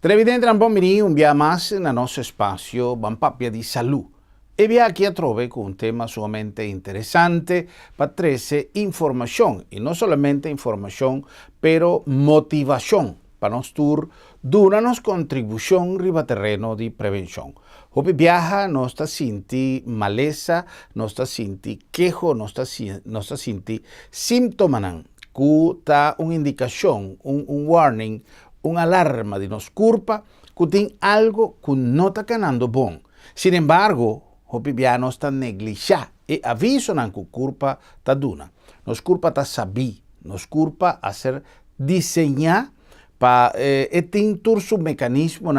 Televidente, non pomeri un via más nel nostro spazio Bampapia di Salud. E via aquí a trove con un tema sumamente interessante para traerse información, y no solamente información, pero motivación para nos tur duranos contribución riba terreno di prevención. Hopi viaja, no está sinti maleza, no está sinti quejo, no está sinti símptomanan, que ta una indicación, un warning, una alarma de nos culpa, que tiene algo que no está ganando bon. Sin embargo, hopi viaja no está negligida y aviso nan que culpa ta duna. Nos culpa ta sabi, nos culpa hacer diseñar para tintur su mecanismo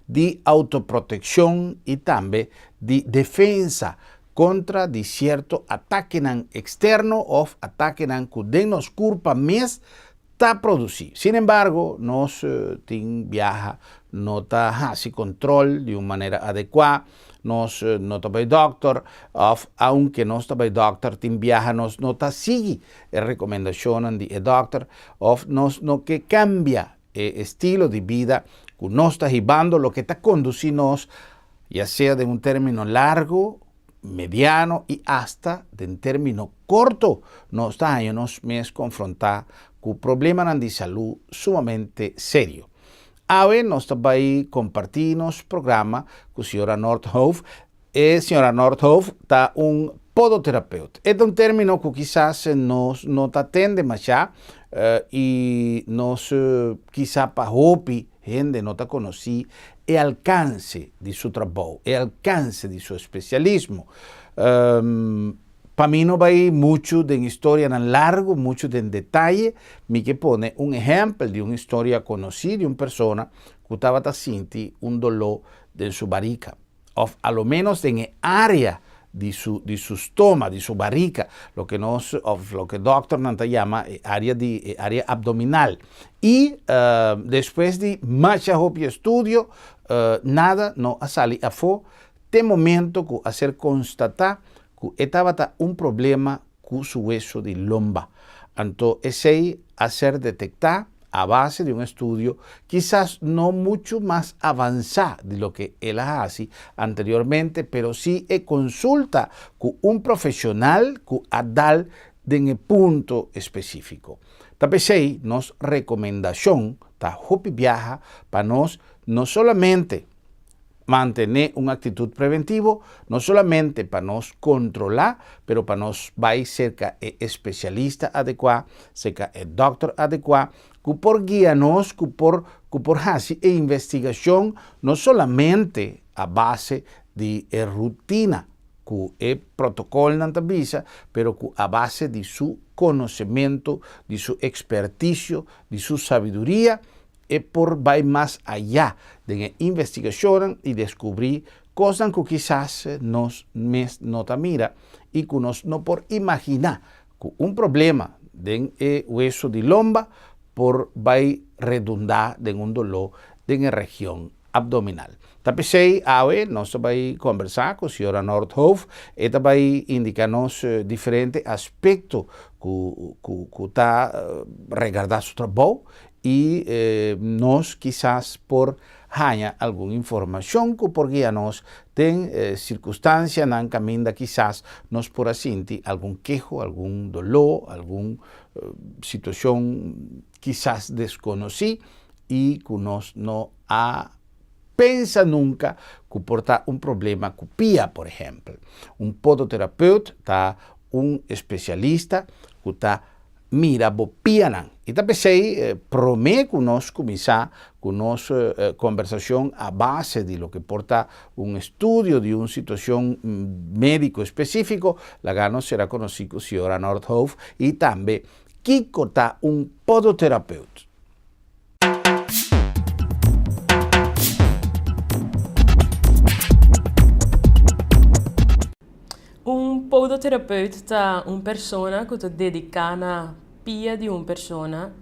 de autoprotección y también de defensa contra de cierto ataque externo o ataque que de nos culpa mes ta producir. Sin embargo, nos viaja no está así control de una manera adecuada. Nos no está doctor, aunque no está doctor, tin viaja nos no está sigue recomendación de doctor, nos no que cambia estilo de vida que nos está llevando, lo que está conduciendo, ya sea de un término largo, mediano y hasta de un término corto, nos está nos mes confrontar con problemas de salud sumamente serio. Ahora nos está ahí compartimos programa con señora Nordhoff. Señora Nordhoff está un podoterapeuta. Es un término que quizás nos atende más ya y nos quizás para hopi gente no te conocí el alcance de su trabajo, el alcance de su especialismo. Para mí no va a ir mucho de historia tan largo, mucho de detalle, me que pone un ejemplo de una historia conocida de una persona que estaba sintiendo un dolor de su barriga, o a lo menos en el área de su estómago, de su barriga, lo que el doctor llama área abdominal. Y después de mucho estudio, nada no sale a fo, de momento que hacer constatar que estaba un problema con su hueso de lomba. Entonces, ese hacer detectar a base de un estudio quizás no mucho más avanzado de lo que él hace anteriormente, pero sí consulta con un profesional que adal en el punto específico. Tapesei nos recomendación ta hopi viaja para nos no solamente mantener una actitud preventiva, no solamente para nos controlar, pero para nos va cerca el especialista adecuado, cerca el doctor adecuado, que por guiarnos, que por hacer investigación, no solamente a base de rutina, que es protocolo en visa, pero que a base de su conocimiento, de su experticio, de su sabiduría, por va más allá de la investigación y descubrir cosas que quizás nos no mira y que nos no por imaginar que un problema de hueso de lomba por va a redundar en un dolor en la región abdominal. Tapesei ahora nos va a conversar con la señora Nordhoff. Esta va a indicarnos diferentes aspectos que está regardando su trabajo y nos quizás por haya alguna información que por guía nos ten circunstancia en camino quizás nos por asinti algún quejo, algún dolor, alguna situación quizás desconocida y que nos no ha pensa nunca que porta un problema que pía, por ejemplo. Un podoterapeuta está un especialista que está mira bopianan. Y tapesei promete que nos comienza con nos conversación a base de lo que porta un estudio de una situación médico específico. La gano será conocido señora Nordhoff y también Kiko está un podoterapeuta. Un podoterapeuta é uma pessoa que está dedicada à pia de uma pessoa.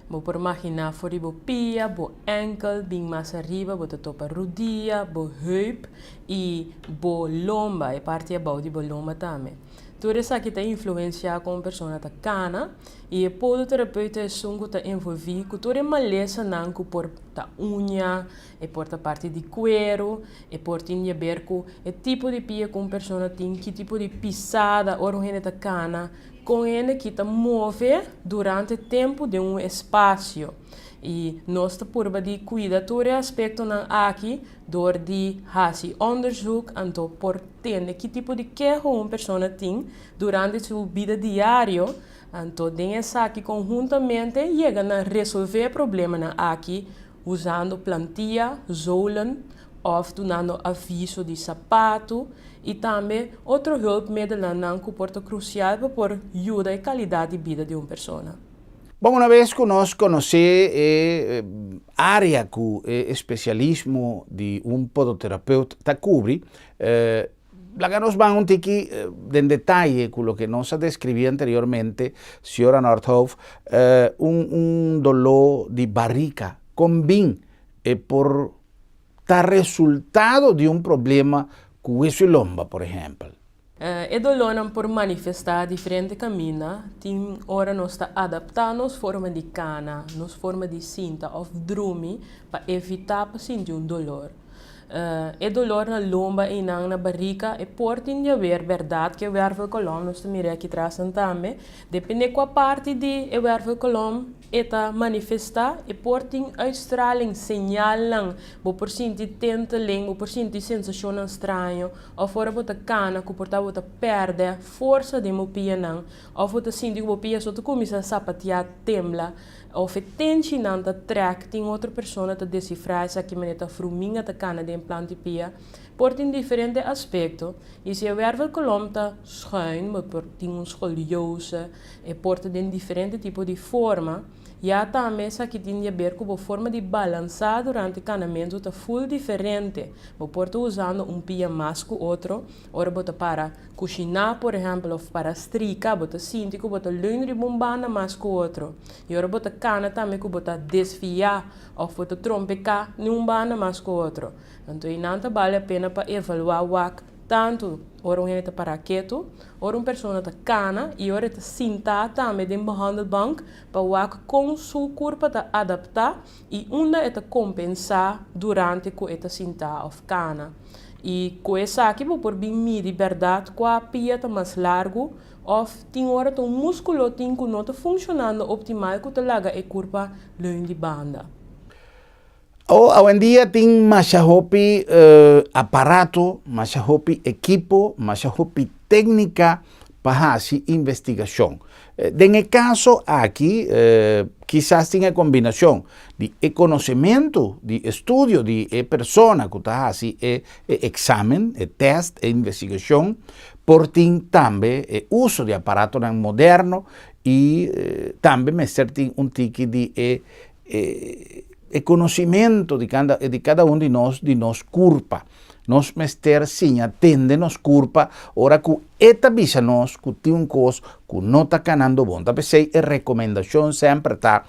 Vou por imaginar fora bo pia, bo enkel, bem mais arriba, bo topa rodilla, bo heup e bo lomba, e parte abaixo de bo lomba também. Tudo isso aqui está influenciar com a pessoa que cana e o podoterapeuta é um que está envolvido com toda a maleza não que por a unha, e por a parte de cuero, e por tinha ver com o tipo de pia com a pessoa tem, que tipo de pisada ou o está cana, com ele que está move durante o tempo de um espaço. E nós estamos de cuidar todo aspecto aqui, door de fazer onderzoek en to por entender que tipo de queixa uma pessoa tem durante sua vida diária. Então, dessa aqui conjuntamente chega a resolver problemas aqui usando plantilha, zolen, ou dando aviso de sapato e também outro hulpmiddelen que pode ser crucial para ajudar a qualidade de vida de uma pessoa. Bom, uma vez que nós conhecemos a área que o especialismo de podoterapeuta está cobre, lá nós vamos ter que, em detalhe, com o que nós descrevi anteriormente, senhora Nordhoff, dolor de barriga combina por dar resultado de problema com esse lomba, por exemplo. E dolor por manifestar diferentes caminhos, tem hora nós está adaptando nos forma de cana, nos forma de cinta ou drume para evitar sentir dolor. E dolor na lomba e na barriga e portem de ver verdade que o wervel kolom nós também aqui atrás também depende qual parte de o wervel kolom eta manifestar e portem uitstraling signalam bo por sentir tenteling bo por sentir sensação estranho ou fora bota cana que porta bota perde força de mopia não ou bota sentir mopia só tu começa a sapatear tembla ou tensi nanta trek tem outra pessoa te decifrar essa que maneta fruminga ta cana de implante pia portem diferentes aspectos e se o wervel kolom ta schuin maar portem scoliose e porta de diferente tipo de forma. Já também essa que tem a ver com a forma de balançar durante o canamento está full diferente. Você pode usando pia mais que o outro, ou você para cozinhar, por exemplo, ou para stricar, você sente que você leunt de bombana mais que o outro. E agora você cana também que você desviar, ou você trompecar de bombana mais que o outro. Então, não vale a pena para evaluar o tanto ora um está para quieto, ora uma pessoa está cana e ora está sentada também dentro da behandelbank para o com sua corpo está adaptar e onde está compensar durante que está sentada ou cana. E com essa aqui vou por bem medir verdade com a pia está mais largo ou tem hora que o músculo tem que não está funcionando optimal que está larga e corpo leunt de banda. Hoje em dia tem mais aparato, mais equipo, mais técnica para fazer investigação. Nesse caso aqui, quizás tenha combinação de conhecimento, de estudo de pessoa que está fazendo exame, teste, investigação, por também uso de aparato moderno e também tem tipo de conhecimento de cada de nós culpa. Nós mester sim atende nos culpa, ora que avisa nós que tem coisa que não está canando bom. Talvez a recomendação sempre está,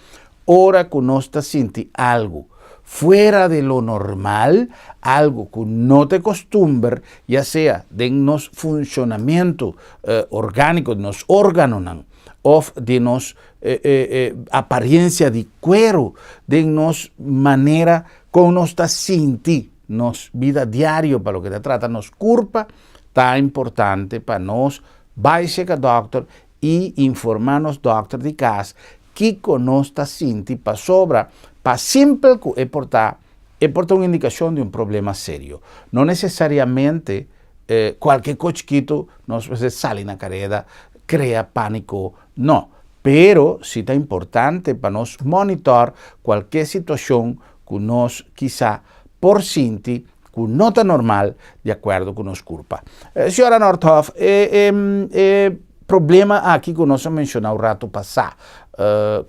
ora que nós está sentindo algo fuera de lo normal, algo que no te costumbre, ya sea de nos funcionamiento orgánico, de nos órganos, o de nos apariencia de cuero, de nos manera como nos está sintiendo, nos vida diaria para lo que te trata, nos culpa, está importante para nos vais a doctor y informarnos doctor de casa que nos está sintiendo para sobra, para simple que é portar uma indicação de problema sério. Não necessariamente qualquer cosquito nos sale na careta, cria pânico, não. Pero sí está importante para nos monitorar qualquer situação que nos quizá por sentir que não está normal de acordo com nos culpa. Senhora Nordhoff, problema aqui que nós mencionamos o rato passado,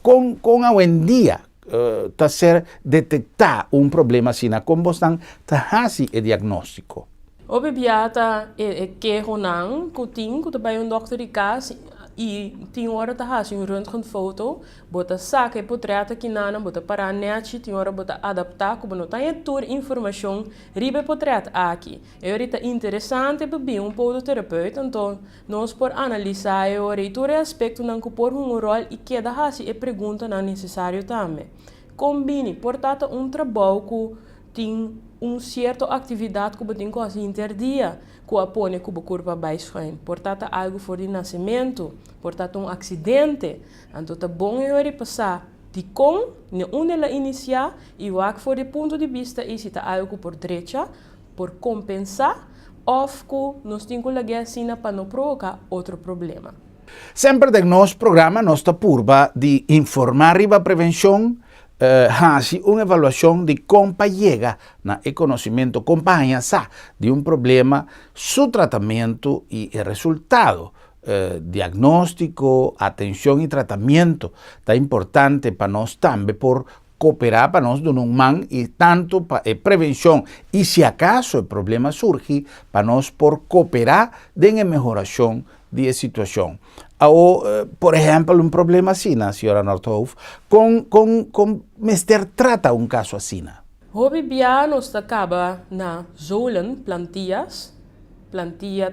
com hoje em dia, está ser detectar problema assim, como você está fazendo o diagnóstico? O bebiata é que não, que tem, que vai doctor de casa, e tem hora tá assim um röntgenfoto, bota saca e portreta que nana, bota para net, tem hora bota adaptar, como não tem toda informação, ribe portret aqui. É horita interessante para um podoterapeuta, então nós por analisar e ora todo aspecto não que por um rol e que da assim e pergunta não necessário também. Combine, portanto trabalho que tem certa atividade que você tem que interdia, que apone que o corpo vai sair. Portanto, algo for de nascimento, portanto, acidente. Então, é bom eu passar de onde ela iniciar, e o que for de ponto de vista, e se está algo por direita, por compensar, ou que nós temos que lagar assim para não provocar outro problema. Sempre no nosso programa, nós está curva de informar riba prevenção, hasi uma avaliação de como chega na conhecimento, acompanha de problema, seu tratamento e resultado. Diagnóstico, atenção e tratamento é importante para nós também por cooperar para nós de man e tanto para prevenção e se acaso o problema surge para nós por cooperar em melhoração de situação. Ou, por exemplo, um problema assim, senhora Nordhoff, com mester trata um caso assim. Hobby nós acaba na zolen plantias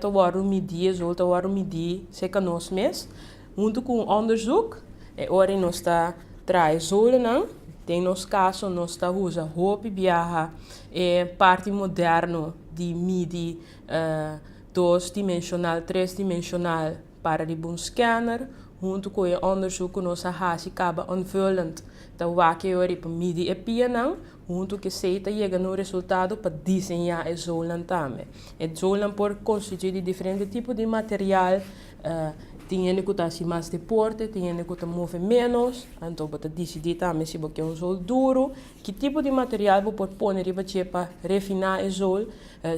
to waru medir, zolta waru medir, seca nós mes, junto com onderzoek, e ora nós está traz zolen, tem nos caso nós está usa hobby viaja é parte moderno de medir dois-dimensional, três-dimensional para de um scanner, junto com o onderzoek que nós acaba aanvullend, então o que eu para medir e pianão, junto que se chega no resultado para desenhar o zolen também. O zolen por constituir de diferentes tipos de material, tem que estar mais de porte, tem que estar mover menos, então você decidir também se você quer um sol duro, que tipo de material você pode pôr para refinar o sol,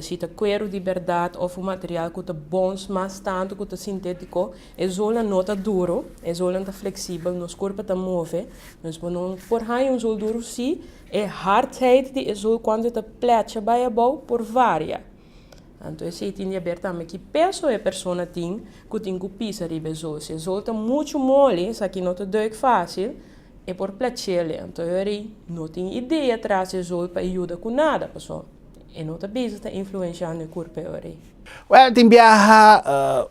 se é cuero de verdade ou um material que é bom, mas tanto que é sintético, o sol não está duro, o sol está flexível, nosso corpo está mover, nós podemos pôr um sol duro sim, é hardheid de sol quando está plecha bij por várias. Então, se tem abertamente que peso a pessoa tem, que tem que pisar de bezol. Se solta muito mole, isso aqui não é fácil, é por placer. Então, eu não tenho ideia atrás de sol para ajudar com nada, pessoal. E não está bisa influenciando o corpo. Well, tem viaja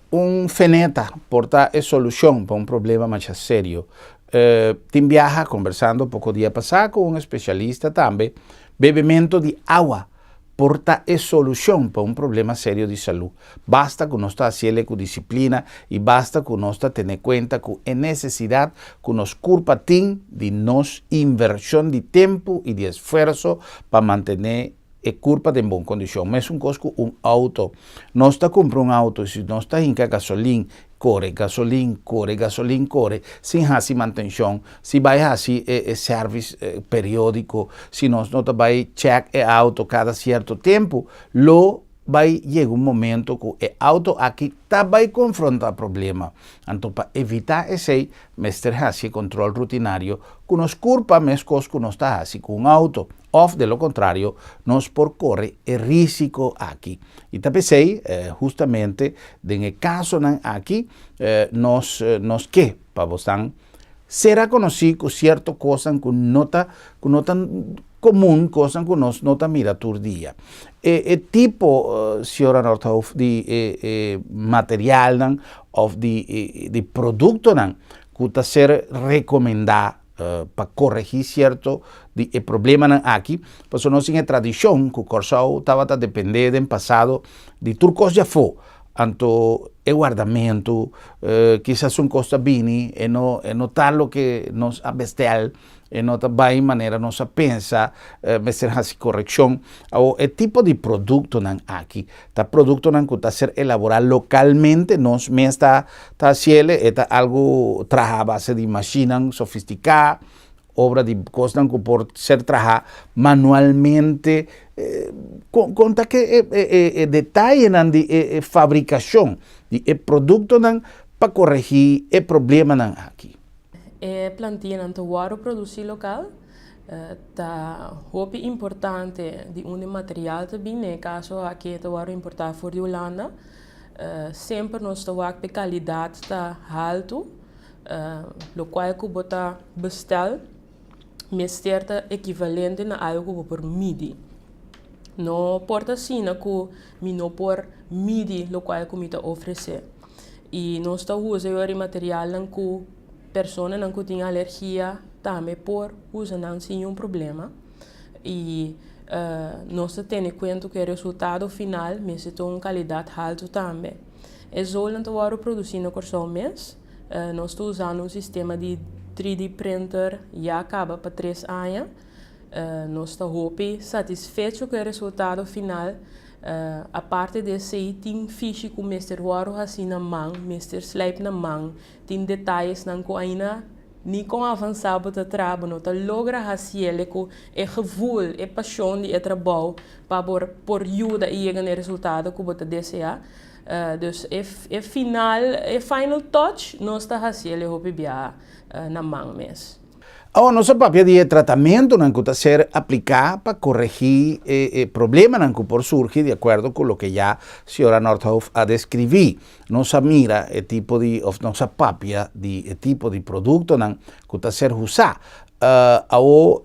feneta, porta é solução para problema mais sério. Tem viaja conversando pouco dia passado com especialista também, bebimento de água. Porta é solução para problema sério de saúde. Basta que nós façamos com disciplina e basta que nós tenhamos em conta que é necessidade que nós corpo tem de nos inversão de tempo e de esforço para manter a corpo em boa condição. Mas coisa auto. Nós comprando um auto, se nós em gasolina, corre, sem fazer manutenção, se vai fazer serviço periódico, se nós não vai check o auto cada certo tempo, lo vai chegar momento que o auto aqui vai confrontar problema. Então, para evitar esse, mestre fazer controle rutinário, que nos culpa mais coisas que nós está fazendo com auto, ou, de lo contrário, nós por correr risco aqui. E também sei, justamente, no caso aqui, nós que, para vocês, será conhecido com certa coisa que não está comum, coisa que nós não mira todo dia. Tipo, senhora Nordhoff, de material ou de produto que está ser recomendado para corrigir certo de problema aqui, porque nós temos a tradição que o Corsau estava a depender do passado de turcos já foi. Então, o guardamento, quizás costa bem, e não tal o que nos abestel, e não vai maneira nossa pensa, mas ser essa correção. O tipo de produto aqui, tá produto que está ser elaborado localmente, nós mesmo está haciendo, é algo trabalho a base de máquina sofisticada, obra de coisas que por ser trabalhado manualmente, conta que detalhe de fabricação de produto para corrigir o problema aqui. Plantinha não waru produzir local, tá muito importante de material também, no caso aqui é waru importar for de Holanda, sempre nós temos a qualidade tá alto, lo qual que bota bestel, mesterta equivalente na algo por midi. No porta sina que mi no por midi lo qual que mi ta oferecer. E nós tá usando material não que pessoa não que tem alergia também por usa não sem um problema. E nós temos em conta que o resultado final mas tem uma qualidade alta também. É só não estou produzindo por mês. Nós estamos usando um sistema de 3D printer já acaba para 3 anos. Nós estamos satisfeitos com o resultado final. A parte desse tem fiche com o Mr. Waro assim na mão, Mr. Slijp na mão, tem detalhes não que ainda nem com avançar para trabalho, não tá logra fazer com é gevoel, é paixão de trabalho para por ajuda e chegar no resultado que você deseja. Dus é final touch, nós está fazendo o na mão mesmo. Ahora, nosso papel de tratamento não está ser aplicado para corrigir problemas que por surgir de acordo com o que já a senhora Nordhoff a descrevi. Nossa mira é tipo de nossa papel de tipo de produto que está ser usado. Ahora,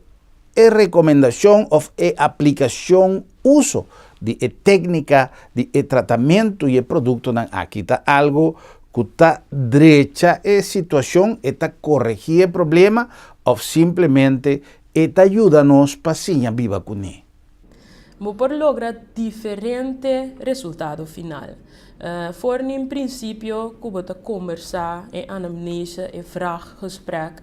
é recomendação ou é aplicação uso de técnica de tratamento e produto aqui está algo que está derecha a situação está corrigir o problema ou simplesmente está ajuda-nos para sim viva com ele. Por lograr diferente resultado final. Voor in princípio, que você conversar, anamnese, vraaggesprek,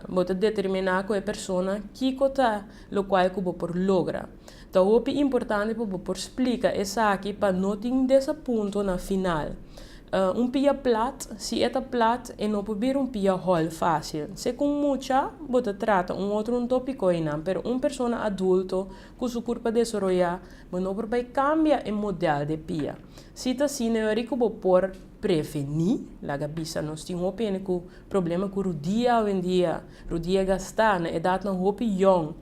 você determinar com a pessoa que está lo qual que você logra. Então, é importante para você explicar isso aqui para não ter desse ponto na final. Pia plat, se é plat, e não pode pia hol fácil. Se com muita, você trata outro tópico ainda, mas pessoa adulto, com sua corpo desenvolver, mas não pode cambiar o modelo de pia. Se está assim, é rico por prevenir, lá gabisa nós temos um problema com o dia em dia, o dia gastar, na idade não hope young.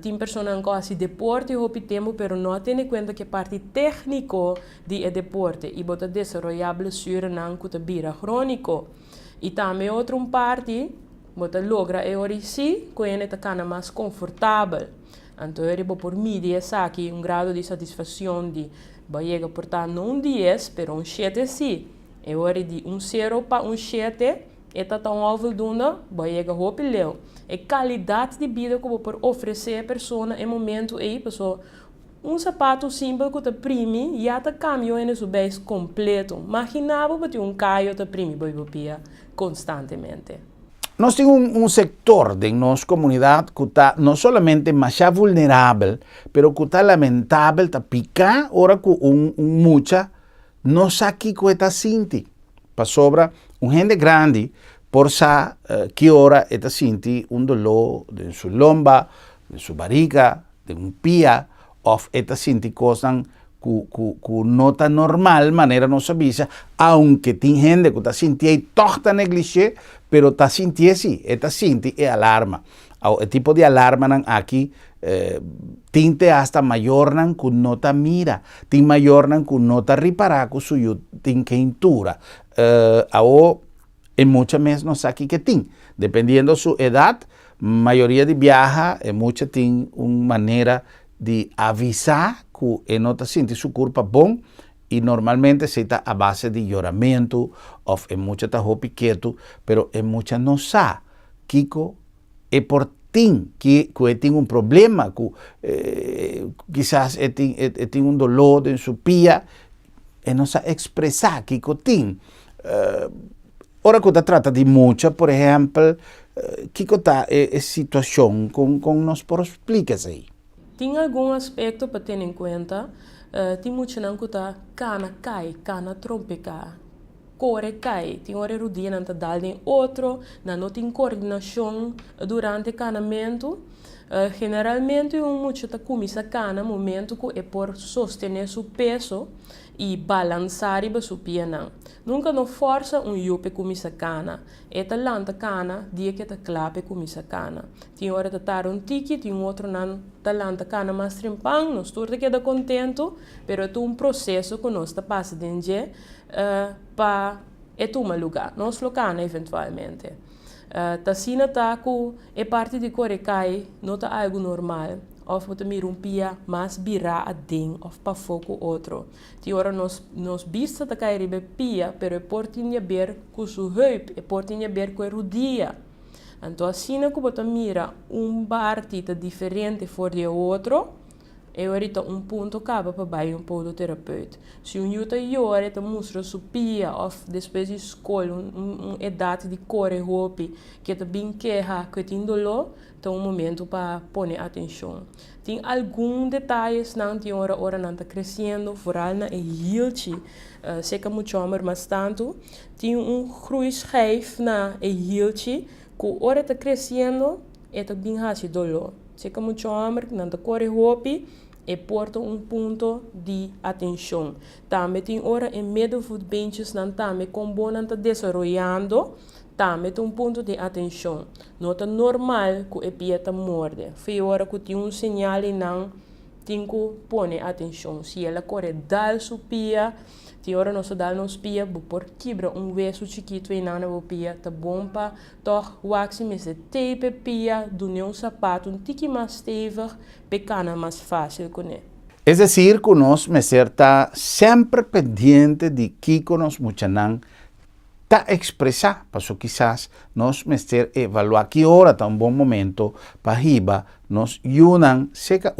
Tem pessoas que fazem deporte ao tempo, mas não tem em conta que a parte técnica do deporte e bota desenvolver blessura não que vira crônico. E também outra parte, bota logra e ori si, que é tá mais confortável. Então, ele por mídia aqui grado de satisfação de vai portar não 10, mas 7 sim. E ori de 0 para 7, é tão voldoende, vai chegar hope leu. É qualidade de vida que eu vou oferecer à pessoa em momento aí, pessoa, sapato simples que te prime já te caminho em seu bem completo. Imaginava que caio te prime boi constantemente. Nós temos setor de nossa comunidade que está não somente mais vulnerável, mas que está lamentável, está picar, ora com mucha, não sabe o que está sentindo. Para sobra, gente grande, por sa que ora está sentindo dolor de sua lomba, de sua barriga, de pia, ou está sentindo coisas que não está normal, maneira não sabia, aunque tem gente que está sentindo torta negligê, pero está sentindo assim, está sentindo é alarma. O tipo de alarma aqui tem hasta maior que não está mira, tem maior que não está reparar com sua tem quentura. E muitas vezes não sabe que tem. Dependendo da sua idade, a maioria de viaja, muitas tem uma maneira de avisar que não está sentindo seu corpo bom e normalmente se está a base de choramento ou muitas está quieto, mas muitas não sabe que é por que tem um problema, que quizás tem um dolor em sua pia e não sabe expressar que tem. Ora que trata de mucha, por exemplo, que está a situação com nós por explicar aí? Tem algum aspecto para ter em conta. Tem muita não que está cana cai, cana trompeca, core cai. Tem hora rodinha não está dando em outro, não tem coordenação durante o canamento. Generalmente, muita está começa cana momento que é por sostener seu peso e balançar e basupia não. Nunca não força yupe com missa cana. Eta lanta cana, dia que ta clape com missa cana. Tem hora de tar tiki, tem outro não ta lanta cana mais trimpang, nós tudo que da contento, pero é um processo que nós ta passa dentro para é uma lugar, nós locana eventualmente. Tasina taku é parte de corecai, não tá algo normal. Of moet meer een pia mas bira a ding of pa foco outro. Ti ora nos bista da cairibe pia, pero é portinha ber com su heup, é portinha ber com rudia. Então assim que bota mira partita diferente for de outro, é ahorita ponto acaba para vai podoterapeuta. Se juta jore te mostra su pia of depois de escola idade de core hopi que te bem queja que tem dolor, então momento para pôr atenção. Tem alguns detalhes não tem hora não está crescendo, vooral na hieltje, seca muito mas tanto tem groeischijf na hieltje que hora está crescendo e tá bem hasi dolor. Seca muito não está core hopi e porta ponto de atenção. Também tem hora em meio dos benches não também com bom não está desenvolvendo. Também tem ponto de atenção. Não é normal que a pia está morde. Foi hora que tem sinal e não tem que pôr atenção. Se ela corre dal sua pia, tem hora não se dá nos pia, por quebra hueso chiquito e não na pia, tá bom para toch waxi met tape pia, do sapato tique mais stevig, pecana mais fácil com ele. Es decir, que nós está sempre pendiente de que nos muchanan ta expressar, passo quizás nós mester evaluar que hora tá bom momento para riba nos yunan seca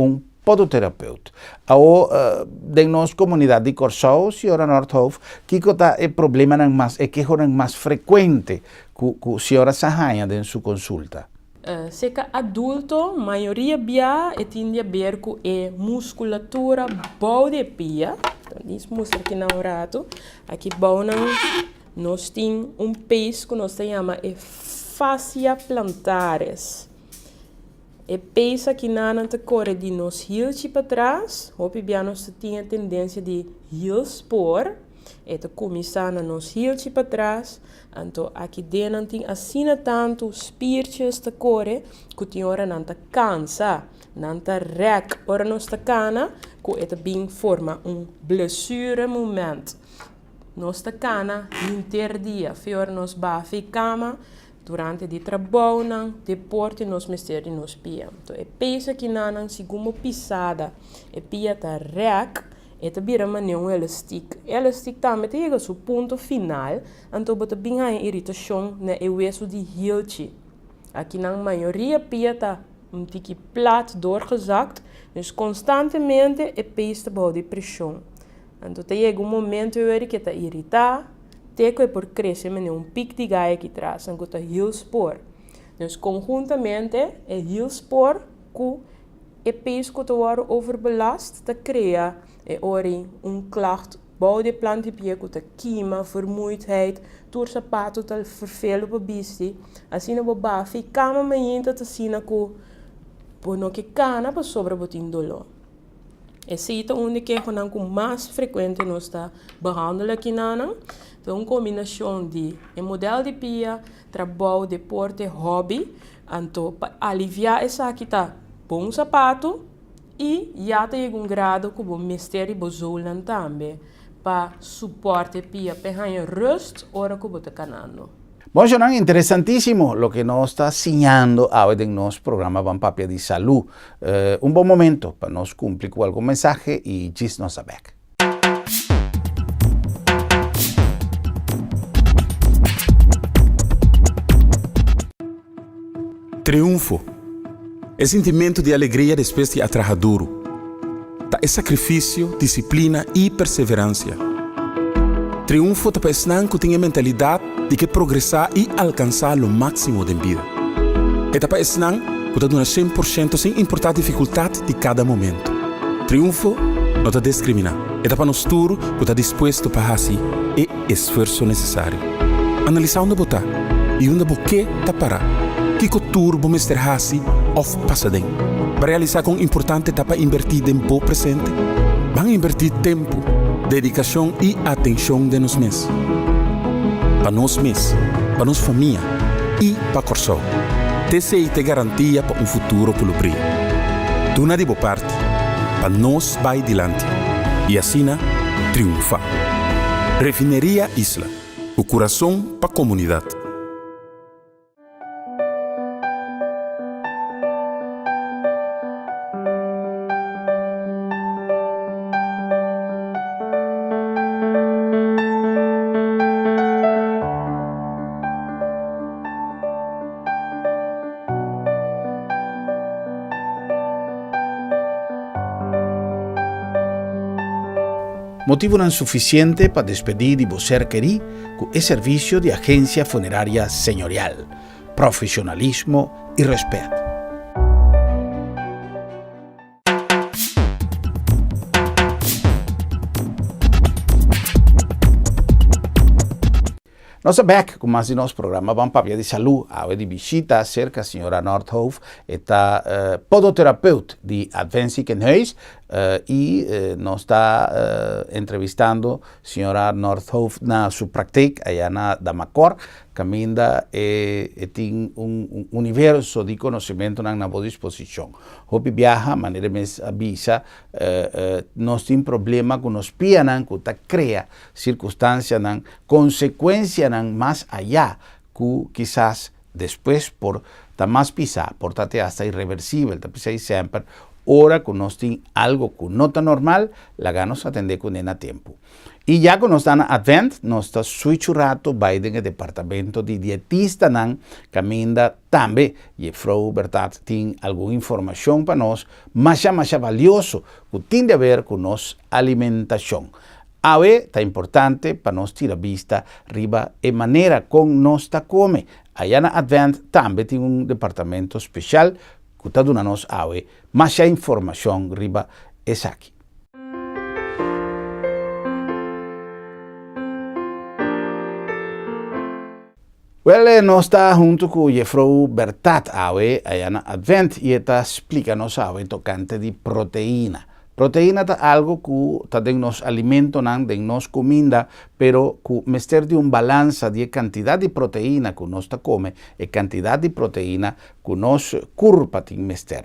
podoterapeuta. Ao de nossa comunidade de Corsau, senhora Nordhof, que tá é problema não mais é que é mais frequente que senhora sahanha em sua consulta. Seca adulto, maioria bia e tinha a ver com a musculatura boa de pia. Então, isso mostra aqui na rato. Aqui bom nós temos peso que nós chamamos de fascia plantares. E peso que não te corre de nos heels para trás, hopi bia nós tinha tendência de heels por, e te começar nos heels para trás, então aqui dentro tem assim tanto spiertjes te corre, que tem hora não te cansa, não te rek, hora nós te cana, que é bem forma blessure momento. Nós te cana interdia, fior nos bafi cama, durante o trabalho, depois nós mexemos nos pia. Então, é peso que não segundo pisada, é pia tá rec, e tá vira maneiro elástico. Elástico também chega ao ponto final, então bota bem a irritação na hueso de hieltje. Aqui na maioria pia tá tique plat doorgezakt, dus constantemente é peso para de pressão. Então, chega momento que tá irritar. Teco é por crescer, mas pico de gaia aqui atrás, então está heel spor. Então, conjuntamente, é heel spor que é peso que está overbelast, te cria klacht, bouw de plantipje que está queima, vermoeidheid, door sapato te vervelen op bisti. Assim na boba, fica uma manhã te sina que por não que cana para sobre botin dolor. Esse é o único que mais frequente nós está behandelen aqui na. Então, uma combinação de modelo de pia, trabalho, deporte, hobby, então, para aliviar essa aqui tá bom sapato e já tem grado que o mistério bozulan também para suporte pia, para rust, hora que o está canando. Bom, Jonan, interessantíssimo o que nos está ensinando hoje em nosso programa Pampapia de Saúde. Bom momento para nós cumprir com algum mensagem e diz nossa back. Triunfo é sentimento de alegria depois de trabalhar duro. É sacrifício, disciplina e perseverança. Triunfo é para que tenha mentalidade de que progressar e alcançar o máximo da vida. É para que dá 100% sem importar a dificuldade de cada momento. Triunfo não te discrimina. É para nós tudo que está disposto para fazer e esforço necessário. Analisar onde botar e onde boquê está parar. Que cultura vamos ter assim of passadem. Para realizar com importante etapa invertir tempo presente, vão invertir tempo dedicação e atenção de nós mesmos. Para nós mesmos, para nossa família e para Corsol. TCI te garantia para futuro pelo brilho. Tu na de boa parte, para nós vai adiante. E assim, triunfar. Refineria Isla, o coração para a comunidade. Motivo não suficiente para despedir de você querer com o serviço de agência funerária senhorial, profissionalismo e respeito. Nós back com mais de nosso programa Vamos Papia de Saúde, a de visita cerca a senhora Nordhoff, está podoterapeuta de Adventist in Huis e nós está entrevistando a senhora Nordhoff na sua prática aí na Damacor, que ainda tem universo de conhecimento na boa disposição. Hoje viaja, maneira mais avisa, nós temos problema com os pianan, que cria circunstâncias, consequências mais allá, que quizás depois por mais pisar, por até hasta irreversível, pisar sempre. Ora que nós temos algo que não está normal, lá nos atender com ele a tempo. E já que nós estamos na Advent, nós estamos switchurato vai no departamento de dietista, que ainda também, e Frau Bertat tem alguma informação para nós, mas valioso, que tem a ver com nossa alimentação. Awe está importante para nós tirar vista riba e maneira como nós está come. Aí na Advent também tem departamento especial que está dando nos awe, mas a informação riba é aqui. Nós está junto com a Frau Bertat awe, aí na Advent, e está explicando awe tocante de proteína. Proteína é algo que está em nosso alimento, em nossa comida, pero que mestre de balança de quantidade de proteína que nós come e quantidade de proteína que nosso corpo tem mestre.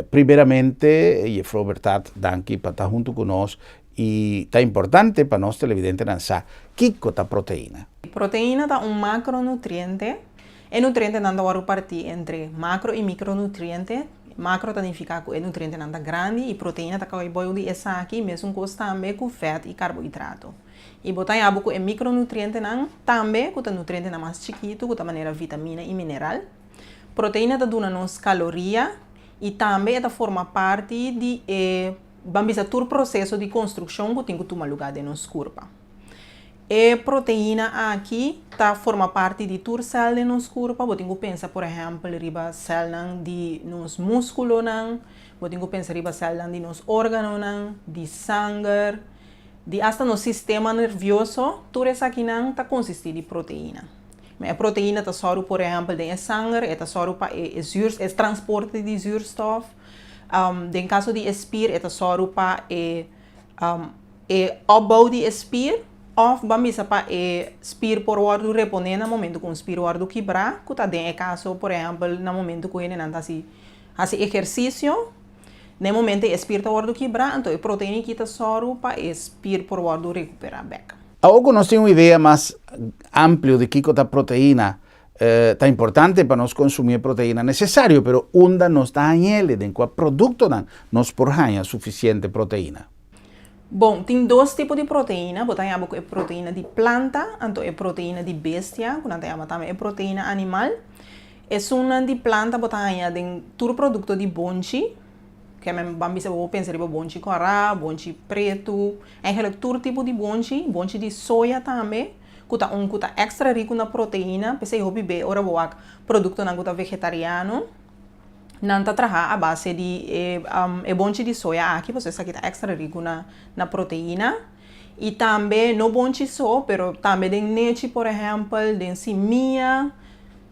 Primeiramente, a Frau Bertat danke para estar junto com nós e está importante para nós televidentes lançar que é a proteína. Proteína é macronutriente. É nutriente não dá partir entre macro e micronutriente. Macro significa que é nutriente nada grande e proteína tá que boio de essa aqui mesmo que também com fat e carboidrato. E botar em abo que é micronutriente não também que é nutriente mais chiquito que maneira vitamina e mineral. Proteína tá dando nos caloria e também tá forma parte de vamos todo o processo de construção que tem que tomar lugar de nosso corpo. E proteína aqui forma parte de toda célula de nosso corpo. Você tem que pensar, por exemplo, riba célula de nos músculos, você tem que pensar riba célula de nos órgãos, de sangue, de hasta no sistema nervioso. Tudo isso aqui está consiste de proteína. Mas a proteína está só, por exemplo, de sangue, está só para o transporte de zuurstof. Em caso de espir, está só para o opbouw de espir. Of vamos para spier por ordem reponer no momento que o spier ordem quebrar, que está dentro caso, por exemplo, no momento que ele não faz exercício, no momento que o spier está ordem quebrar, então a proteína que está só para spier por ordem recuperar back. Algo nós temos uma ideia mais ampla de que é a proteína. Está importante para nós consumir proteína necessário, mas onde nós está em ele, em qual produto nós porranha suficiente proteína. Bom, tem dois tipos de proteína. Botar a proteína de planta, então é proteína de bestia, que também é proteína animal. É uma de planta, botar em todo produto de bonchi, que vamos pensar em bonchi corá, bonchi preto, em todo tipo de bonchi de soja também, que está extra rico na proteína, pensei que bem, ora boa, produto não é vegetariano. Não está a base de bonchi de soja aqui, você sabe que está extra rico na proteína. E também, não bonchi só, mas também tem leite, por exemplo, tem semia,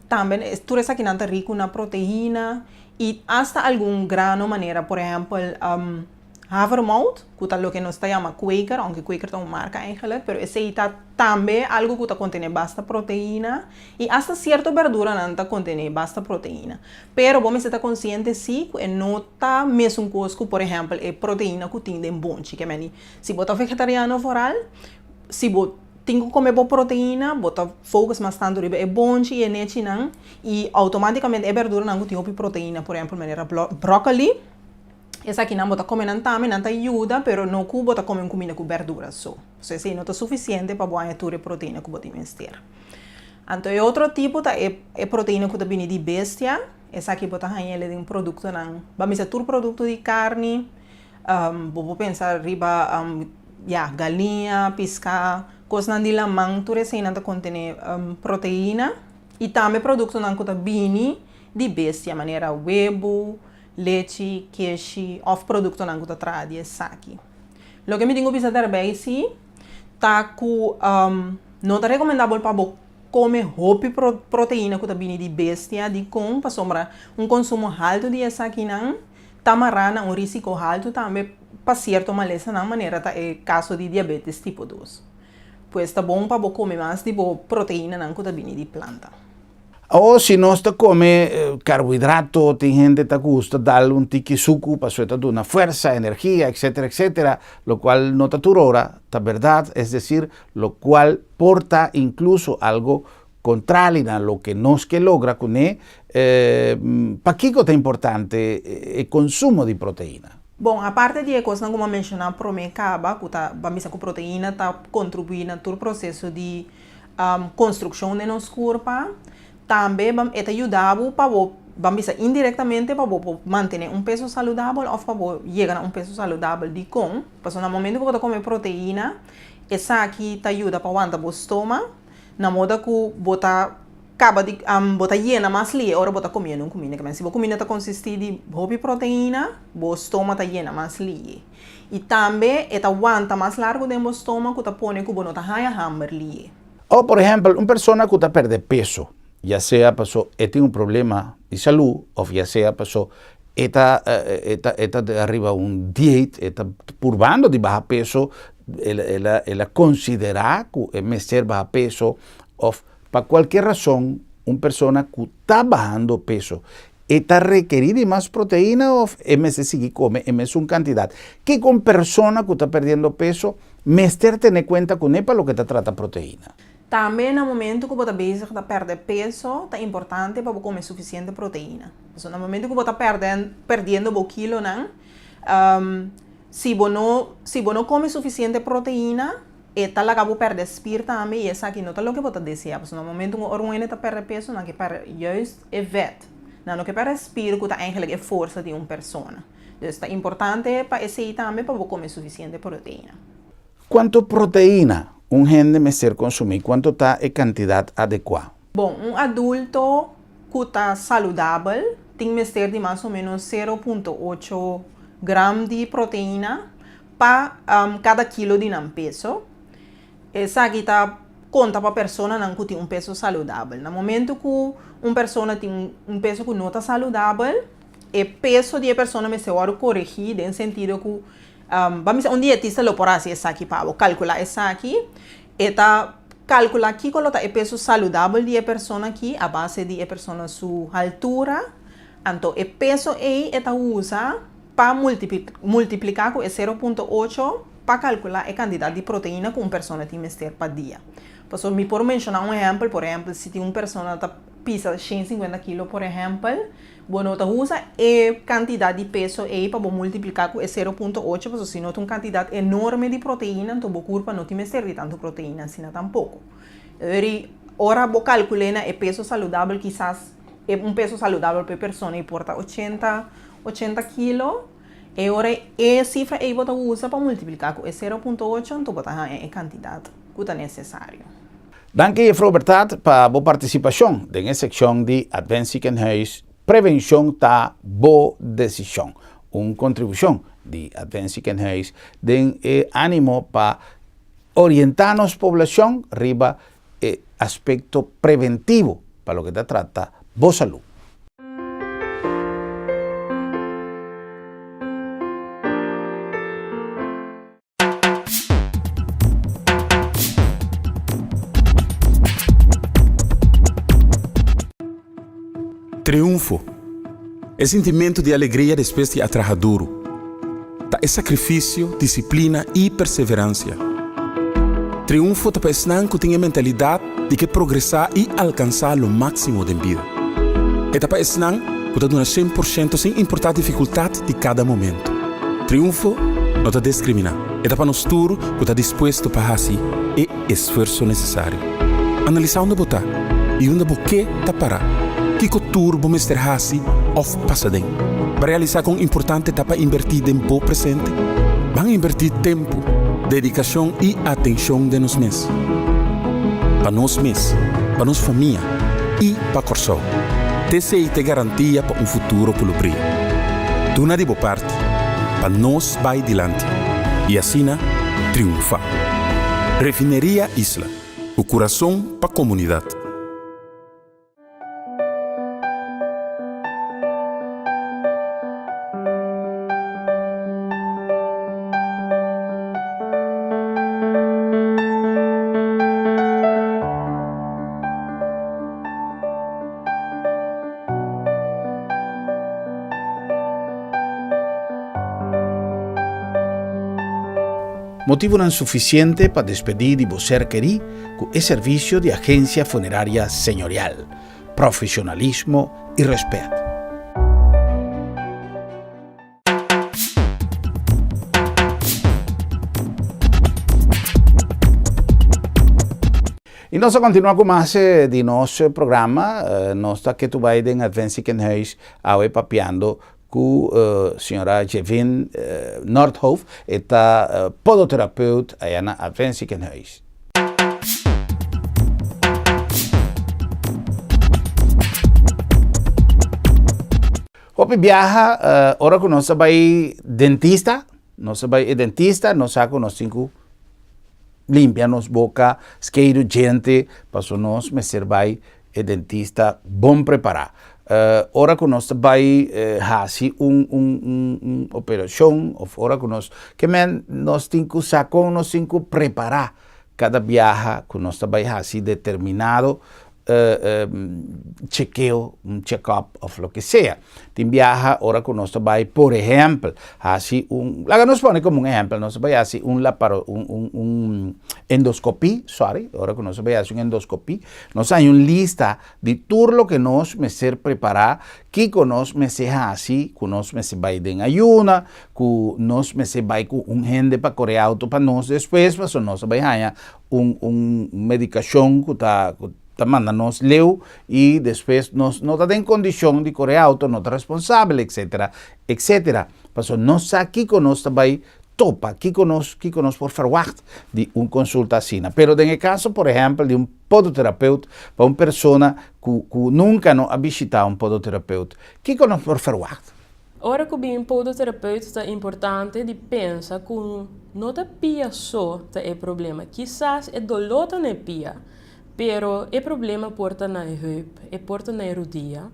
também, tudo isso aqui não está rico na proteína. E hasta algum grano, maneira, por exemplo, havermout, que é o que nós chamamos Quaker, aunque Quaker é uma marca eigenlijk, pero esse está também algo que contém bastante proteína e hasta certa verdura não contém bastante proteína. Pero vamos estar consciente sim que não está mesmo coisa, por exemplo, é proteína que tem de bom, que é se você é vegetariano foral, se você tem que comer boa proteína, bota focus mais tanto riba é bom e é nete não e automaticamente é verdura não tem proteína, por exemplo, maneira brócoli. Essa aqui não bota comer não também não ajuda, pero não que bota comer comida com verdura só. Se não está suficiente para boa a proteína que bota investir. Então é outro tipo tá é proteína que vem de bestia. Essa aqui bota ele de um produto não. Vamos misturar produto de carne. Vou pensar riba galinha, piscar, coisa de lamang, tudo isso não contém proteína e também produto não que vem de bestia, maneira huevo, leite, queijo, ou produto não que traz essa aqui. O que me digo bisa também sim, tá que não é recomendável para comer roupa proteína que vem de bestia, de com para sombra consumo alto de essa aqui não, tamarana risco alto também para certa maneira tá é caso de diabetes tipo 2. Pois tá bom para comer mais de proteína não que vem de planta. Ou se nós come carboidrato, tem gente que gusta dar um tique suco para sueltar una fuerza, energía, etcétera, etcétera, lo cual no está turora, está verdad, es decir, lo cual porta incluso algo contrario a lo que nos que logra con para qué cosa importante el consumo de proteína. Bom, a parte de coisas como mencionar para mim acaba que tá vamos com proteína tá contribuindo todo o processo de construção de nosso corpo. Também é ajudável para vamos indiretamente para manter peso saudável ou para chegar a peso saudável de com. Porque no momento que você come proteína, essa aqui te ajuda para aguentar o estômago, na moda que você acaba de botar llena mais li, ora botar comida não comida, mas se você comida tá consistir de hobby proteína, o estômago tá llena mais li. E também é aguenta mais largo do estômago, tá põe que você não tá hammer li. Ou por exemplo, uma pessoa que está perdendo peso, ya sea pasó, tiene un problema de salud, o ya sea pasó, está de arriba un diet, está purvando de baja peso, ela considera que es ser baja peso, o para cualquier razón, una persona que está bajando peso, está requerida más proteína o es seguir come, es una cantidad. Que con persona que está perdiendo peso, mester tener cuenta con él para lo que te trata proteína. Também no momento que você está perdendo peso, é importante para comer suficiente proteína. Então, no momento que você está perdendo um quilo, se você não come suficiente proteína, está lá que perder espírito também, e essa aqui não é o que você deseja. No momento que você está perdendo peso, não é que perde juist é vet. Não é que perde espírito, que eigenlijk é força de uma pessoa. Então, é importante para esse também para comer suficiente proteína. Quanto proteína gente meser consumir? Quanto está a quantidade adequada? Bom, adulto que está saudável tem que ter de mais ou menos 0,8 gramas de proteína para cada quilo de peso. Essa aqui conta para a pessoa que tem peso saudável. No momento que uma pessoa tem peso que não está saudável, o peso de pessoa me se vai corrigir, no sentido que vamos dizer, dietista lo por hacer essa aqui para calcular essa aqui, calcular aqui qual é o peso saudável de a pessoa aqui, a base de a pessoa sua altura, então o peso aí usa para multiplicar com 0,8 para calcular a quantidade de proteína que uma pessoa tem que ter para dia. Então, me por mencionar exemplo, por exemplo, se tem uma pessoa que pesa 150 kg, por exemplo, bueno, usa a quantidade de peso aí para multiplicar com 0,8, porque se não tem uma quantidade enorme de proteína, então o corpo não tem que ter tanta proteína, assim tampouco. Ora, vou calcular o peso saudável, quizás um peso saudável para a pessoa importa 80 kg, e ora a cifra aí você usa para multiplicar com 0,8, então você tem a quantidade que é necessária. Danke, Frau Bertat, para a participação na secção de Advent Ziekenhuis Prevenção da boa decisão. Uma contribuição de Advent Ziekenhuis de ânimo para orientar a população riba aspecto preventivo para o que se trata boa saúde. Triunfo é sentimento de alegria depois de trabalhar duro. É sacrifício, disciplina e perseverança. Triunfo é para que tenha mentalidade de que progressar e alcançar o máximo da vida. É para que dá 100% sem importar a dificuldade de cada momento. Triunfo não está discrimina. É para nós tudo que está disposto para fazer e esforço necessário. Analisar onde botar e onde boquê está parar. Que cultura vamos ter assim ou passadem. Para realizar com importante está para invertir tempo presente. Vamos invertir tempo, dedicação e atenção de nós mesmos. Para nós mesmos, para nossa família e para o corso. TCI te garantia para futuro pelo brilho. Tu na de boa parte, para nós vai adiante. E assim, triunfar. Refineria Isla, o coração para a comunidade. Motivo não suficiente para despedir de você querer com o serviço de agência funerária senhorial, profissionalismo e respeito. E nós continuamos com mais de nosso programa. Nós estamos aqui em Adventist Kenhuis, ao papiando com a senhora Jevin Nordhoff, está podoterapeuta aí na Adventist Kenhuis. Hoje viaja, ora que nós vai dentista, nós cinco limpia nos boca, esqueiro gente, para nós me serve e dentista bom preparar. Ora que nós vai fazer uma operação, ou ora que nós temos que preparar cada viagem que nós vai fazer determinado chequeo, check-up, ou o que seja. Tem viaja, ora que nós vai, por exemplo, fazer lá nós põe como exemplo, nós vai fazer endoscopia, ora que nós vai fazer endoscopia, nós temos uma lista de tudo o que nós me ser preparar, que nós me se fazer, que nós me se vai de ayuna, que nós me se vai com gente para correr auto para nós depois, para nós vai ganhar medicação que manda nos leu e depois nós não está em condição de correr auto, não está responsável, etc. Mas nós aqui que nós também topa, que nós por verwacht de uma consulta assim. Pero em caso, por exemplo, de um podoterapeuta para uma pessoa que nunca não ha visitado um podoterapeuta, que nós por verwacht? Ora que bem podoterapeuta é importante de pensar que não é pia só é problema, quizás é dolor não é pia. Pero o problema porta na heup, porta na rodilha.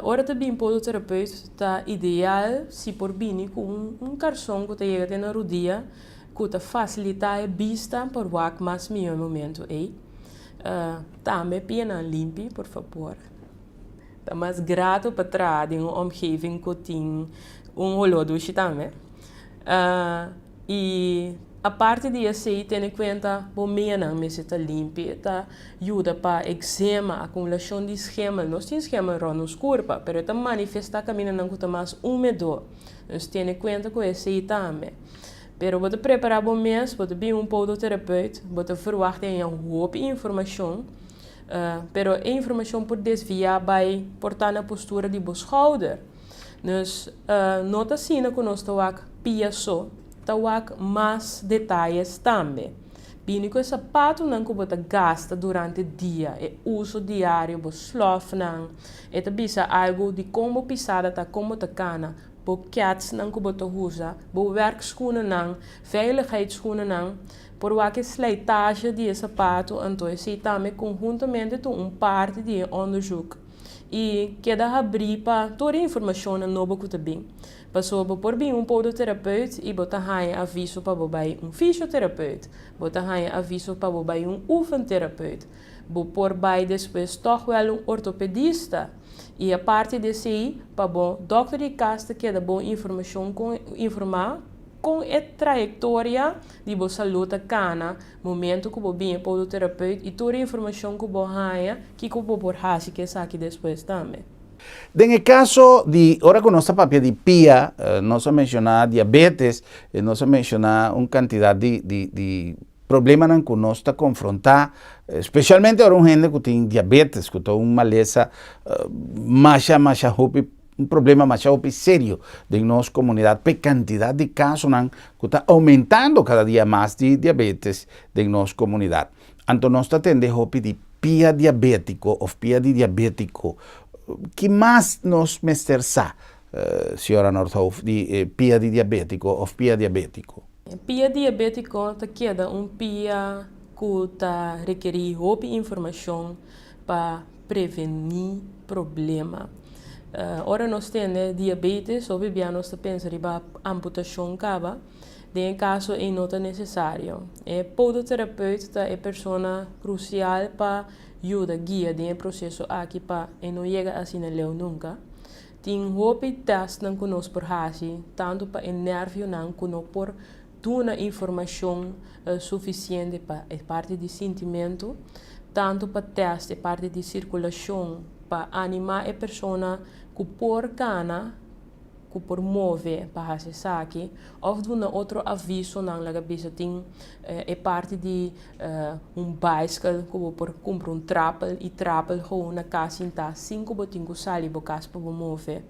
Ora também podoterapeuta está ideal se por bem com carção que chega na rodilha, que facilita a vista por o mais melhor momento. Também pena limpe, por favor. Está mais grato para trás em uma omgeving que tem olor também. E a parte de assim, ter em conta o menos me está limpo, está ajuda para eczema, acumulação de esquema. Nós temos esquema nos corpos, mas está manifesta caminho não está mais úmido. Nós temos em conta que esse também. Pero você preparar o mês, você bem podoterapeuta, você verwacht em uma informação, pero a informação por desviar vai portar na postura de vos schouder. Nós não está sendo que nós estamos pia só. Tawak mais detalhes também. Bem que o sapato não que você gasta durante o dia, é uso diário, você slof não, é também algo de como pisada tá como tá cana, boquets não que você usa, bo werkschoenen não, veiligheidsschoenen não, por welke slijtage de sapato, então esse também conjuntamente com parte de onderzoek. E queda abrir para toda a informação nova que tem. Passou por bem podoterapeuta e botar aviso para botar fisioterapeuta, botar aviso para botar oefenterapeuta. Bo por bij depois toch wel ortopedista. E a parte desse aí, para bom, doctor de casa que dá boa informação informar com a trajetória de boa saúde cana, momento que você vem para o terapeuta e toda a informação que você ganha, que você pode fazer que aqui depois também. En el caso de, ahora con nuestra papia de PIA, no se menciona diabetes, no se menciona una cantidad de problemas que nos está confrontar, especialmente ahora un gente que tiene diabetes, que tiene una maleza un problema más serio de nuestra comunidad, por cantidad de casos que está aumentando cada día más de diabetes de nuestra comunidad. Entonces, nos está teniendo de PIA diabético o PIA de diabético. ¿Qué más nos mestersa, señora Nordhoff, de PIA de diabético o PIA diabético? PIA diabético te queda PIA que requer informação para prevenir problema. Ora nós temos diabetes, ou bem nós pensamos em amputação cava, em caso é não necessário. O podoterapeuta é a pessoa crucial para ajudar guia no processo aqui para não chegar assim na leu nunca. Tem roupa teste não conosco por hasi, tanto para o nervo não conosco por dar informação suficiente para a parte de sentimento, tanto para teste a parte de circulação para animar a pessoa que por cana que por mover para fazer saque, ou de outro aviso na cabeça tem parte de bicycle que por comprar trappel e trappel gewoon na casa está 5 botinho sali bocas para mover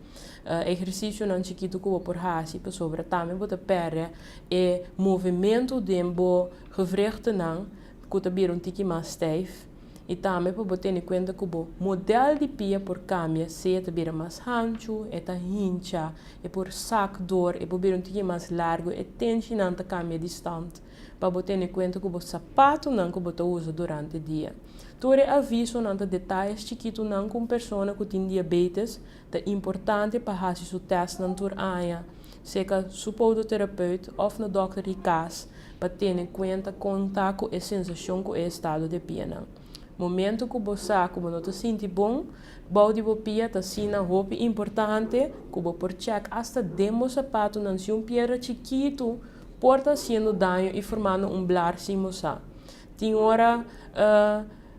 exercício não chiquito que por fazer para sobre também botar perre e movimento dembo gewrichten não que também tique mais stijf. E também para ter em conta que o modelo de pia por cambia se é também mais ancho, é hincha, é por saco dor, é por um pouquinho mais largo, é tende não cambia distante. Para ter em conta que o sapato não que você usa durante o dia. Todo aviso não detalhes chiquito não com pessoa que tem diabetes, é importante para fazer o teste não tur aia, seja o podoterapeuta ou no doctor de casa, para ter em conta contar com a sensação com o estado de pia não. Momento que você como não te sente bom, bode bopia tá sina roupa importante, que você por check hasta demo sapato não se piedra chiquito, porta sendo dano e formando blar sem moça. Tem hora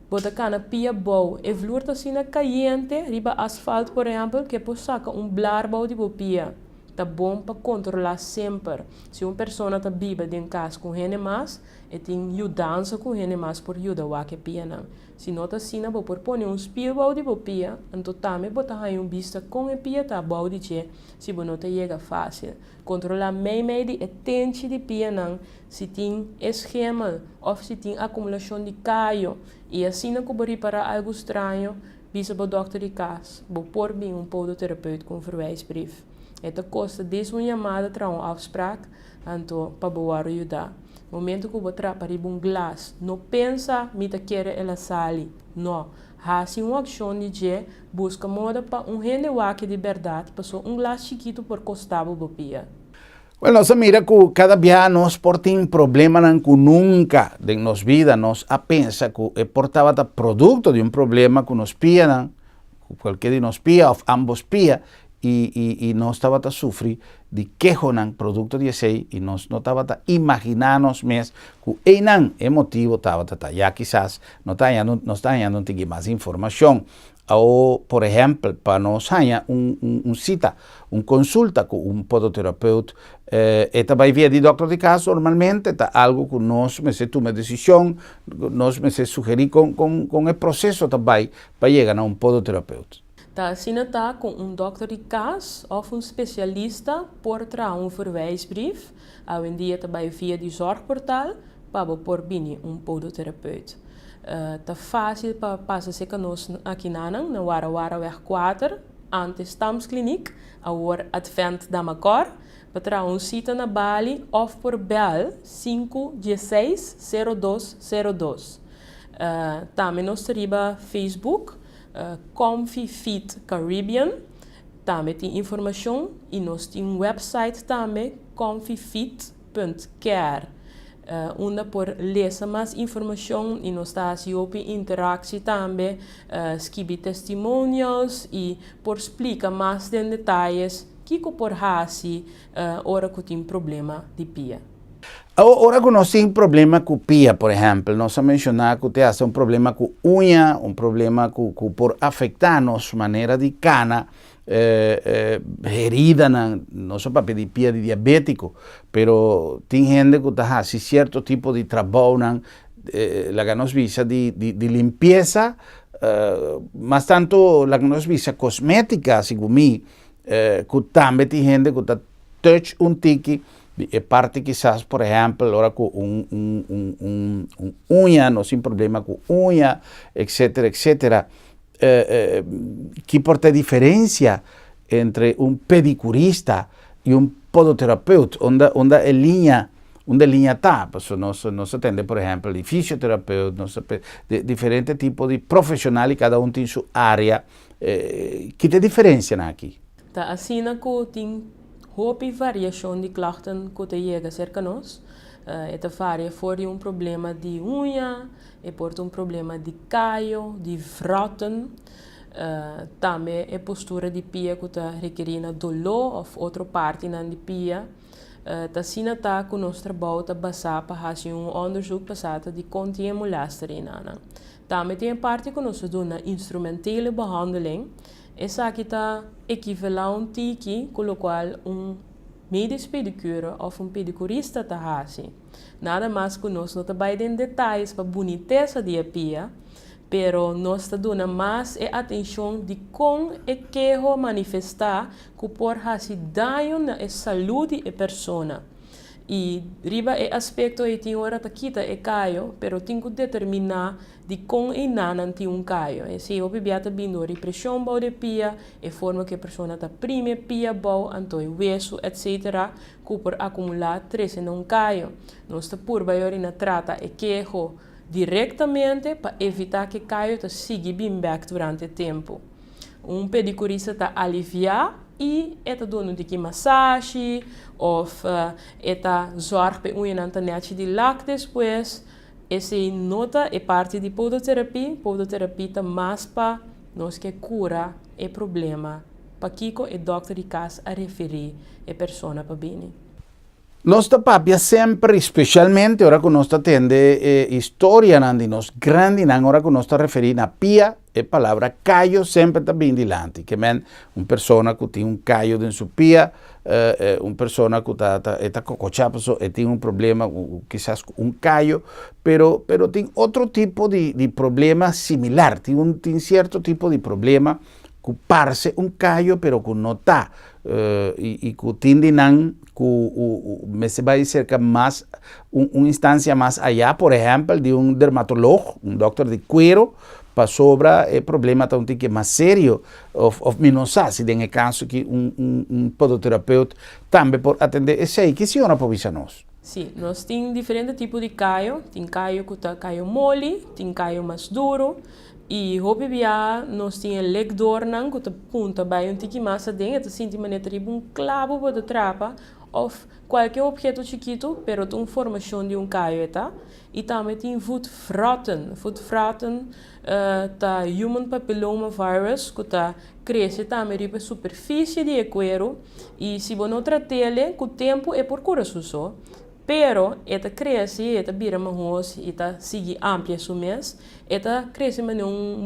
bota cana pia boa, e vloer tá sina caliente, riba asfalto por exemplo, que por saca blar bode bopia. Tá bom para controlar sempre. Se uma pessoa tá biba dentro casa com ele mais, e tem ajudança com ele mais por ajudar a que pia não. Se não tá assim, vou pôr espio balde bo pia, então também botar aí vista com a pia tá balde che, se não tá chega fácil. Controlar meio de atente de pia não, se tem esquema ou se tem acumulação de caio, e assim não cobre para algo estranho, visa para o doctor de casa, vou pôr bem podoterapeuta com verwijsbrief. Het kost deze chamada para uma afspraak, então para boa ajudar. Momento que você para um glas, não pensa me te quer ela sali, não. Hace uma ação de dia, busca moda para rende de verdade, passou glas chiquito por costado bopia. Bueno, se mira que cada día nos porta problema que nunca de nos vida nos a pensa que portaba producto de problema que nos pía, cualquier de nos pía o ambos pía, y no estaba a sufrir de quejo nan producto de ese y nos no estaba a imaginarnos mes que einan emotivo estaba ya quizás no está hallando más información o por ejemplo para nos haya un cita un consulta con un podoterapeuta esta va via de doctor de casa normalmente está algo que nos me se toma decisión nos me se sugerir con el proceso también para llegar a un podoterapeuta. Tá, assim está com doctor de casa ou especialista por trás verwijsbrief. Hoje em dia também via de zorgportaal para por bini podoterapeuta. Tá fácil para passar se conosco aqui na Warawara 4, antes Stamskliniek, agora Advent da Macor, para trás cita na Bali ou por bel 516-0202. Também nós temos Facebook, Comfy Fit Caribbean, também tem informação e nós temos um website também, comfyfit.care. Onda por lezer mais informação e nós está assim op interactie também, escrever testimonials e por explicar mais em detalhes que por hasi ora que tem problema de pia. Ora que nós temos problema com pia, por exemplo, nós vamos mencionar que tem um problema com unha, um problema que por afetar nossa maneira de cana, herida na nosso papel de pia de diabético, pero tem gente que está assim certo tipo de trabalho la que nos visa de limpeza, mas tanto la que nos visa cosmética, segundo mim, que também tem gente que está touch tiki é parte quizás, por exemplo, agora com unha, não tem problema com unha, etc, etc. Que porta a diferença entre pedicurista e podoterapeuta, onde a linha está. Nós atende, por exemplo, de fisioterapeuta, de diferente tipo de profissional e cada tem sua área. Que tem diferença aqui? Tá assim que tem hope variação de klachten que te chega cerca nós. Esta varia for problema de unha, por problema de caio, de vroten. Também postura de pia que te requer dolor of outra parte de pia. Assim tá que nós trabalhamos basado para fazer onderzoek passado de contém molester in aan. Também tem parte que nós doen instrumentele behandeling. Essa aqui está equivalente com o qual medisch pedicure ou pedicurista está fazendo. Nada mais que nós não trabalhamos em detalhes para a boniteza da pia, pero nós está dando mais atenção de como é que manifestar que pode fazer dano na saúde da pessoa. E riba aspecto é tem hora tá quita caio, pero tem que determinar de como nanan tem caio. Se o bebê tá vindo repressão bau de pia, forma que a pessoa tá prime pia bau, antoi hueso, etc. Que por acumular stress em caio. Nós tá por baiori na trata quejo diretamente para evitar que caio tá siga bem back durante o tempo. Pedicurista tá aliviar e eta doen een massage of eta zorg bij unha nantanete de lac depois. Essa nota é parte de podoterapia. Podoterapia tá mais para nós que cura o problema. Para Kiko é doctor de casa a referir a pessoa para bem. Nós papia sempre, especialmente ora que nós atende história de nós grande, ora que nós referindo a pia, a palavra caio sempre está bem dilante, que men uma pessoa que tem caio em sua pia, uma pessoa que está cocochapa e tem problema, quizás caio, pero tem outro tipo de problema similar, tem certo tipo de problema que parece caio, pero que não está, e que tende que se vai cerca mais uma instância mais allá, por exemplo, de dermatólogo, doctor de cuero, para sobre o problema tão que mais sério, of menos se tem caso que podoterapeuta também pode atender esse aí. Que senhora pode dizer nós? Sim, nós temos diferentes tipos de caio. Tem caio que está caio mole, tem caio mais duro. E hobibia nós temos leg dornan que está punta bij um tiki massa dentro, assim de maneira clavo para trapa. Of qualquer objeto chiquito, pero tem formação de caio, tá? E também tem voetvraten. Voetvraten tá human papilloma virus, que tá cresce também na superfície de cuero. E se você não trata ele, com o tempo é por cura só. Pero esta cresce, esta vira mais, esta sigue amplia sumês, esta cresce mas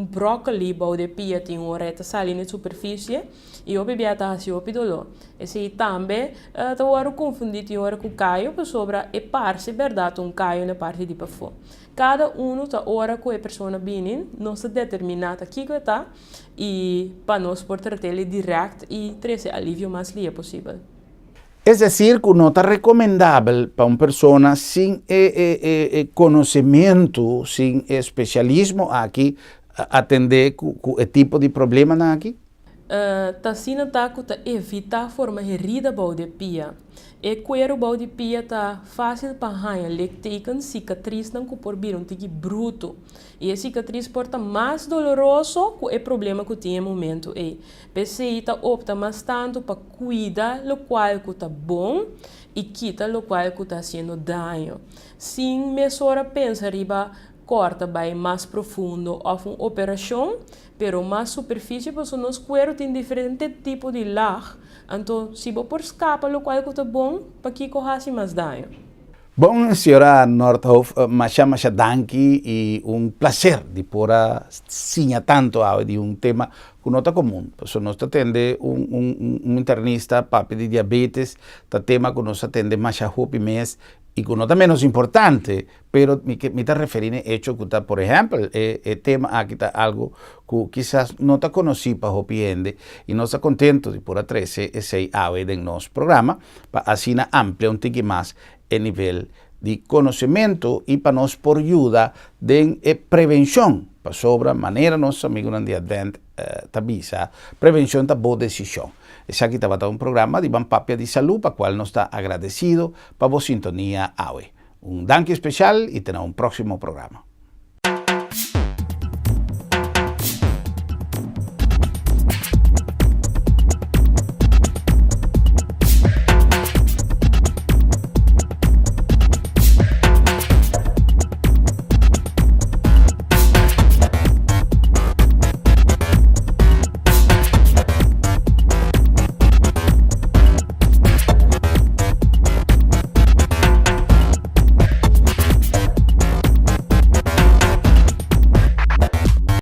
brócoli, bau de pia tem hora, esta sale na superfície e o bebê está assim o dolor. Esse também tá hora confundir tem hora com caio, para sobra é parte verdade caio na parte de fora. Cada tá hora com a pessoa bem, não se determina aqui que está e para nós por tratar ele direto e trazer alívio mais livre possível. Es decir, que no está recomendable para una persona sin conocimiento, sin especialismo aquí, atender el tipo de problema aquí? Tasina taku ta evita forma herida bau de pia. E cuero bau de pia tá fácil para arranhar, teken cicatriz não por vir um tique bruto. E a cicatriz porta mais doloroso que o problema que tem no momento é. PCI tá opta mais tanto para cuidar lo qual que tá bom e quita lo qual que tá fazendo dano. Sim, mesora pensa riba corta vai mais profundo ou uma operação, pero mais superfície, porque nos cuero tem diferente tipo de lag. Então, se você por escapa, lo qual é bom, para que corra mais dano. Bom, senhora Nordhoff, macha danki e prazer de pôr sinha tanto de tema que não está comum. Porque nós atende internista, papi de diabetes, tá tema que nós atende macha hopi mês, e que não é menos importante, pero me está referindo a hecho que está, por exemplo, tema aqui está algo que quizás não está conhecido para o cliente e nós estamos contentos de por trazer esse ave em nosso programa para assim ampliar tique mais o nível de conhecimento e para nós por ajuda de prevenção para sobre maneira nosso amigo de Advent tabisa prevenção da boa decisão. Esse aqui estava programa de Bampapia de Saúde, para o qual nós está agradecido para a sintonia hoje. Danke especial e até um próximo programa.